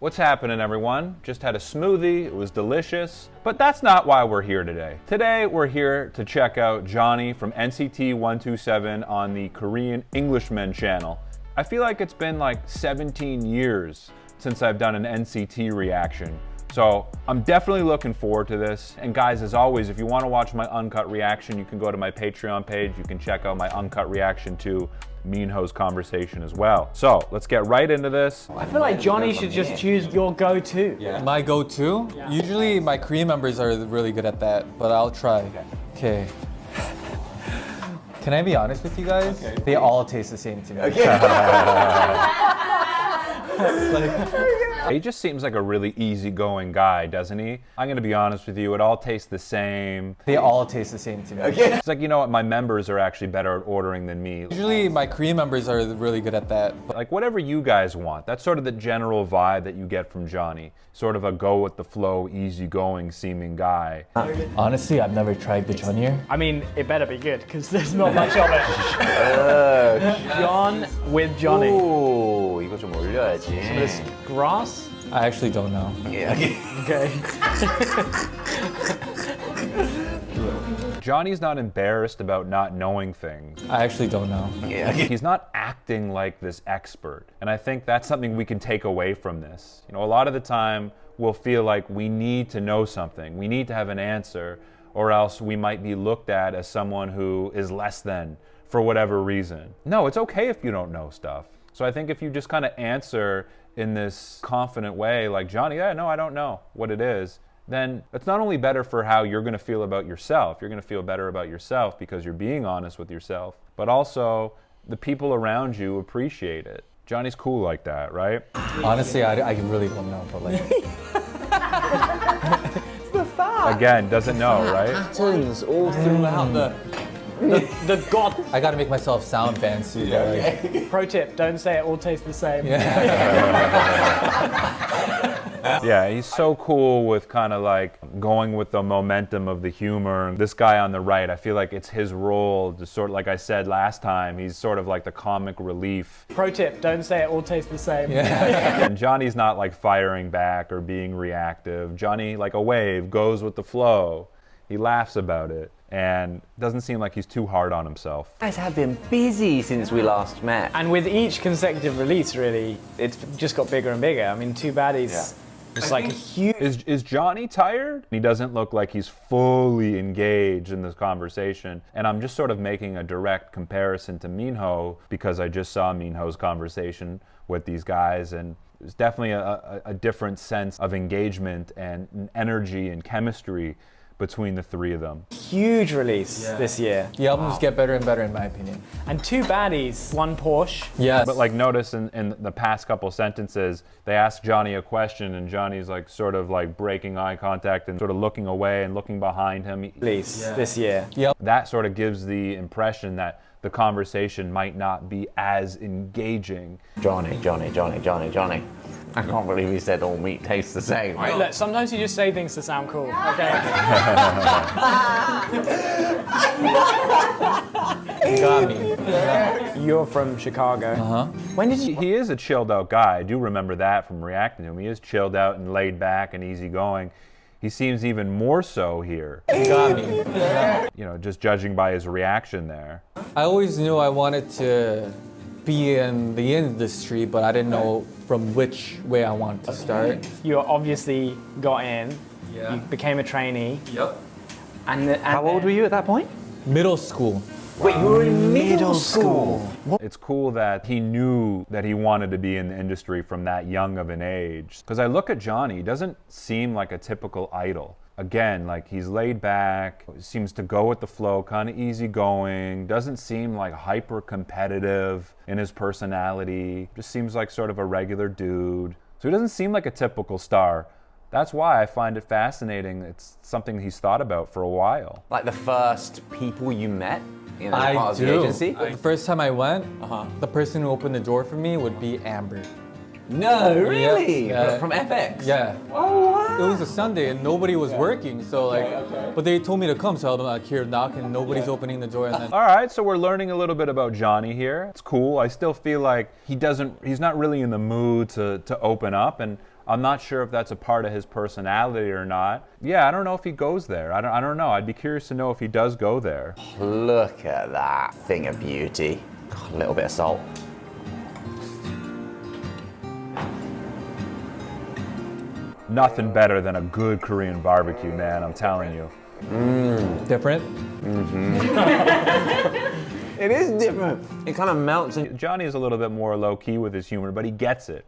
What's happening, everyone? Just had a smoothie, it was delicious, but that's not why we're here today. Today, we're here to check out Johnny from NCT 127 on the Korean Englishman channel. I feel like it's been like 17 years since I've done an NCT reaction. So I'm definitely looking forward to this. And guys, as always, if you want to watch my uncut reaction, you can go to my Patreon page. You can check out my uncut reaction to Minho's conversation as well. So let's get right into this. I feel like Johnny should just choose your go-to. Yeah. My go-to? Yeah. Usually my Korean members are really good at that, but I'll try. Okay. Can I be honest with you guys? Okay. They all taste the same to me. Okay. He just seems like a really easygoing guy, doesn't he? I'm gonna be honest with you, it all tastes the same. They all taste the same to me. Okay. It's like, you know what, my members are actually better at ordering than me. Usually my Korean members are really good at that. Like whatever you guys want, that's sort of the general vibe that you get from Johnny. Sort of a go with the flow, easygoing seeming guy. Honestly, I've never tried the Johnny. I mean, it better be good, because there's not much of it. John with Johnny. 오, 이거 좀 올려야지. Some of this grass? I actually don't know. Yeah. Okay. Johnny's not embarrassed about not knowing things. I actually don't know. Yeah. He's not acting like this expert. And I think that's something we can take away from this. You know, a lot of the time we'll feel like we need to know something. We need to have an answer, or else we might be looked at as someone who is less than for whatever reason. No, it's okay if you don't know stuff. So I think if you just kind of answer in this confident way, like Johnny, yeah, no, I don't know what it is, then it's not only better for how you're going to feel about yourself, you're going to feel better about yourself because you're being honest with yourself, but also the people around you appreciate it. Johnny's cool like that, right? Honestly, I really don't know, but like... It's the fact. Again, doesn't know, right? Patterns all throughout The god. I gotta make myself sound fancy. Yeah. Pro tip, don't say it all tastes the same. Yeah, he's so cool with kind of like going with the momentum of the humor. This guy on the right, I feel like it's his role to sort of, like I said last time, he's sort of like the comic relief. Pro tip, don't say it all tastes the same. And Johnny's not like firing back or being reactive. Johnny, like a wave, goes with the flow. He laughs about it and doesn't seem like he's too hard on himself. You guys have been busy since we last met. And with each consecutive release, really, it's just got bigger and bigger. I mean, Two Baddies, it's like a huge... Is Johnny tired? He doesn't look like he's fully engaged in this conversation. And I'm just sort of making a direct comparison to Minho because I just saw Minho's conversation with these guys, and there's definitely a different sense of engagement and energy and chemistry between the three of them. Huge release this year. The albums get better and better in my opinion. And Two Baddies, one Porsche. Yes. But like notice in the past couple sentences, they ask Johnny a question and Johnny's like sort of like breaking eye contact and sort of looking away and looking behind him. Release this year. Yep. That sort of gives the impression that the conversation might not be as engaging. Johnny. I can't believe he said all meat tastes the same. Right, look, sometimes you just say things to sound cool, okay? You got me. You're from Chicago. When did you... He is a chilled out guy. I do remember that from reacting to him. He is chilled out and laid back and easygoing. He seems even more so here. You got me. You know, just judging by his reaction there. I always knew I wanted to be in the industry, but I didn't know from which way I wanted to start. You obviously got in, you became a trainee. Yep. And How old were you at that point? Middle school. Wait, you were in middle school? It's cool that he knew that he wanted to be in the industry from that young of an age. Because I look at Johnny, he doesn't seem like a typical idol. Again, like he's laid back, seems to go with the flow, kind of easygoing, doesn't seem like hyper competitive in his personality, just seems like sort of a regular dude. So he doesn't seem like a typical star. That's why I find it fascinating. It's something he's thought about for a while. Like the first people you met? You know, as I part of the do. agency? The first time I went, the person who opened the door for me would be Amber. No, really? Yeah. From FX? Yeah. Oh, wow. It was a Sunday and nobody was working, so like, but they told me to come, so I'm like here knocking, nobody's opening the door, and then. All right, so we're learning a little bit about Johnny here. It's cool. I still feel like he's not really in the mood to open up, and I'm not sure if that's a part of his personality or not. Yeah, I don't know if he goes there. I don't know. I'd be curious to know if he does go there. Look at that thing of beauty. A little bit of salt. Nothing better than a good Korean barbecue, man, I'm telling you. Different? It is different. It kind of melts in. Johnny is a little bit more low-key with his humor, but he gets it.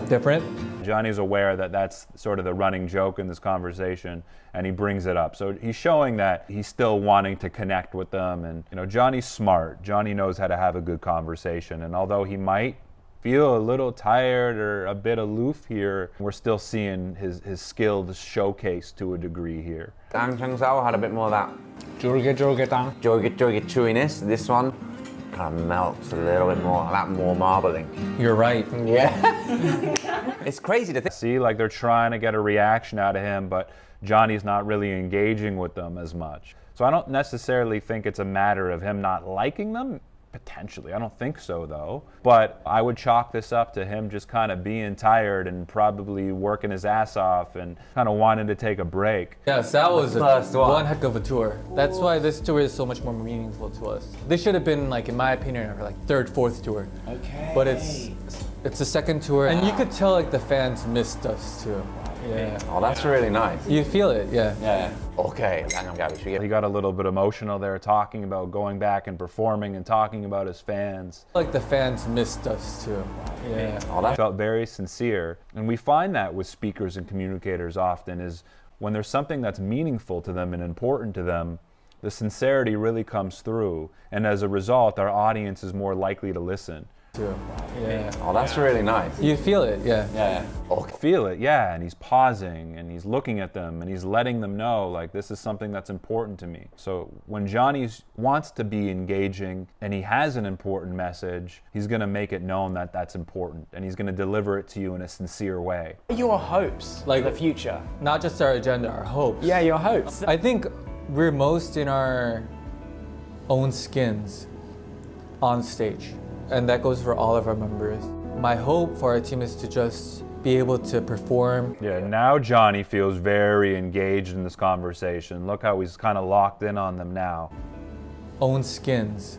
Different? Johnny's aware that that's sort of the running joke in this conversation, and he brings it up. So he's showing that he's still wanting to connect with them. And, you know, Johnny's smart. Johnny knows how to have a good conversation. And although he might feel a little tired or a bit aloof here, we're still seeing his skill showcased to a degree here. Dan Chang-sao had a bit more of that 쫄깃쫄깃한. jorget chewiness. This one kind of melts a little bit more, that more marbling. You're right. Yeah. It's crazy to think. See, like they're trying to get a reaction out of him, but Johnny's not really engaging with them as much. So I don't necessarily think it's a matter of him not liking them. Potentially. I don't think so, though. But I would chalk this up to him just kind of being tired and probably working his ass off and kind of wanting to take a break. Yes, that was first one. one heck of a tour. That's why this tour is so much more meaningful to us. This should have been, like, in my opinion, our like third, fourth tour. Okay. But it's the second tour, and you could tell like the fans missed us too. Yeah. Oh, that's really nice. You feel it, yeah. Yeah. Okay, He got a little bit emotional there, talking about going back and performing and talking about his fans. Like the fans missed us too. Yeah. Oh, that's Felt very sincere. And we find that with speakers and communicators often is when there's something that's meaningful to them and important to them, the sincerity really comes through. And as a result, our audience is more likely to listen. Too. Yeah. Oh, that's really nice. You feel it, yeah. Yeah. Okay. Feel it, yeah, and he's pausing and he's looking at them and he's letting them know, like, this is something that's important to me. So when Johnny wants to be engaging and he has an important message, he's going to make it known that that's important and he's going to deliver it to you in a sincere way. Your hopes, Like- for the future. Not just our agenda, our hopes. Yeah, your hopes. I think we're most in our own skins on stage. And that goes for all of our members. My hope for our team is to just be able to perform. Yeah, now Johnny feels very engaged in this conversation. Look how he's kind of locked in on them now. Own skins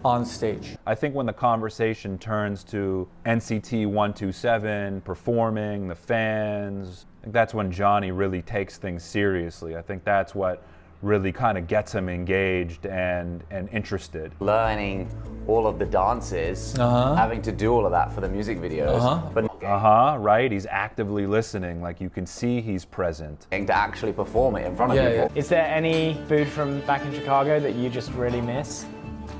on stage. I think when the conversation turns to NCT 127, performing, the fans, I think that's when Johnny really takes things seriously. I think that's what really kind of gets him engaged and interested. Learning all of the dances, having to do all of that for the music videos, but Right? He's actively listening, like you can see he's present. getting to actually perform it in front of people. Is there any food from back in Chicago that you just really miss?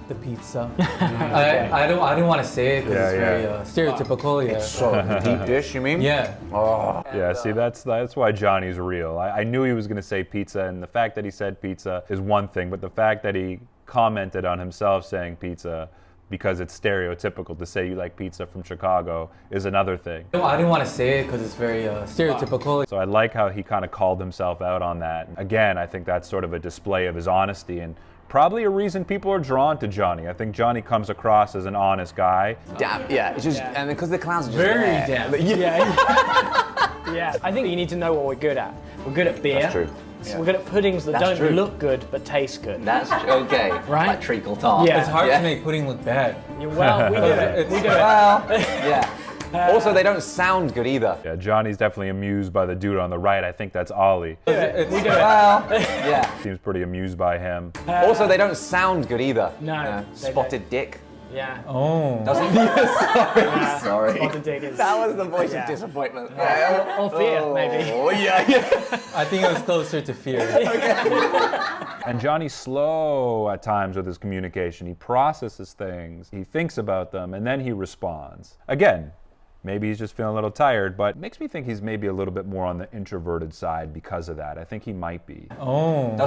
The pizza. I don't want to say it because it's very stereotypical. Yeah. So deep dish, you mean? Yeah. Oh. Yeah, see, that's why Johnny's real. I knew he was going to say pizza, and the fact that he said pizza is one thing, but the fact that he commented on himself saying pizza because it's stereotypical to say you like pizza from Chicago is another thing. I didn't want to say it because it's very stereotypical. So I like how he kind of called himself out on that. Again, I think that's sort of a display of his honesty and probably a reason people are drawn to Johnny. I think Johnny comes across as an honest guy. Damn, yeah, it's just, and because the clowns are just Very there. damn. Yeah. I think you need to know what we're good at. We're good at beer. That's true. We're good at puddings that That's don't true. look good but taste good. That's okay. Right? Like treacle tart. Yeah. It's hard to make pudding look bad. Well, we do it. We do it. Well, yeah. Also, they don't sound good either. Yeah, Johnny's definitely amused by the dude on the right. I think that's Ollie. We do it. Well, yeah. Seems pretty amused by him. Also, they don't sound good either. No, they Spotted dick. Yeah. Oh. Doesn't Sorry. Spotted dick is. That was the voice Yeah. of disappointment. Or fear, maybe. Oh, yeah. I think it was closer to fear. And Johnny's slow at times with his communication. He processes things, he thinks about them, and then he responds. Again, maybe he's just feeling a little tired, but it makes me think he's maybe a little bit more on the introverted side because of that. I think he might be. Oh.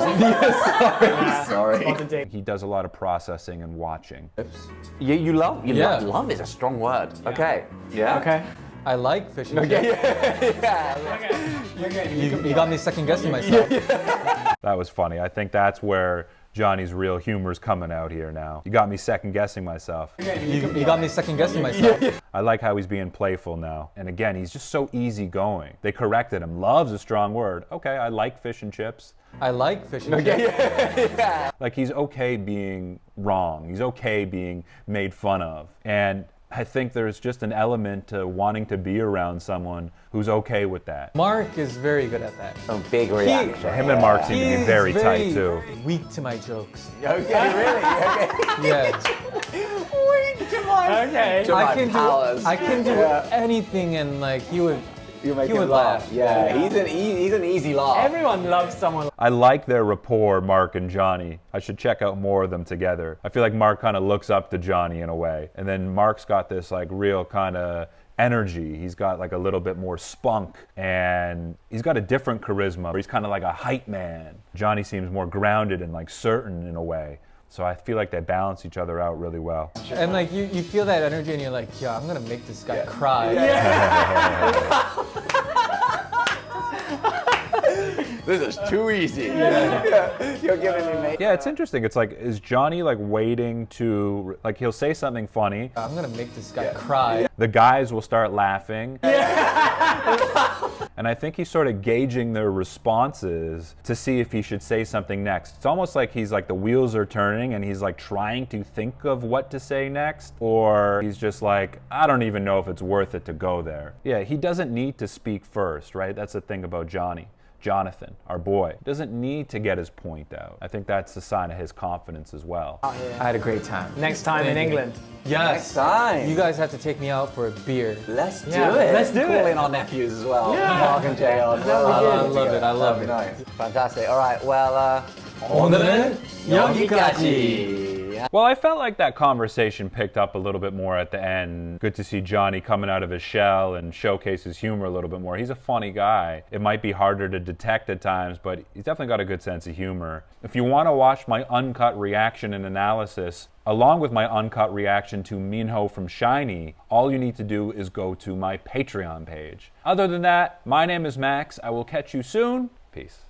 Sorry. Spotted dick. He does a lot of processing and watching. You love? Yeah. Love is a strong word. Okay. Yeah. Okay. I like fish and chips. Yeah. You got me second guessing myself. That was funny. I think that's where Johnny's real humor's coming out here now. You got me second guessing myself. You got me second guessing myself. I like how he's being playful now. And again, he's just so easygoing. They corrected him. Love's a strong word. Okay, I like fish and chips. I like fish and chips. Like, he's okay being wrong. He's okay being made fun of. And I think there's just an element to wanting to be around someone who's okay with that. Mark is very good at that. A big reaction. Him and Mark seem to be very tight too. Weak to my jokes. Okay, really? Okay. Yeah. Okay. To my powers. I can do anything, and like he would laugh. Yeah, he's an easy laugh. Everyone loves someone. I like their rapport, Mark and Johnny. I should check out more of them together. I feel like Mark kind of looks up to Johnny in a way. And then Mark's got this like real kind of energy. He's got like a little bit more spunk, and he's got a different charisma. He's kind of like a hype man. Johnny seems more grounded and like certain in a way. So I feel like they balance each other out really well. And like you feel that energy, and you're like, yeah, I'm gonna make this guy cry. This is too easy. You're giving me mate. Yeah, it's interesting. It's like, is Johnny like waiting to, like, he'll say something funny. I'm gonna make this guy cry. The guys will start laughing. And I think he's sort of gauging their responses to see if he should say something next. It's almost like he's like the wheels are turning and he's like trying to think of what to say next, or he's just like, I don't even know if it's worth it to go there. Yeah, he doesn't need to speak first, right? That's the thing about Johnny. Jonathan, our boy, doesn't need to get his point out. I think that's a sign of his confidence as well. I had a great time. Next time in England. Yes. Next time. You guys have to take me out for a beer. Let's do it. let's do Call it. in our nephews as well. Yeah. Mark and Jay on. I love it. I love it. Nice. Fantastic. All right. Well, 오늘은 여기까지. Well, I felt like that conversation picked up a little bit more at the end. Good to see Johnny coming out of his shell and showcase his humor a little bit more. He's a funny guy. It might be harder to detect at times, but he's definitely got a good sense of humor. If you want to watch my uncut reaction and analysis, along with my uncut reaction to Minho from SHINee, all you need to do is go to my Patreon page. Other than that, my name is Max. I will catch you soon. Peace.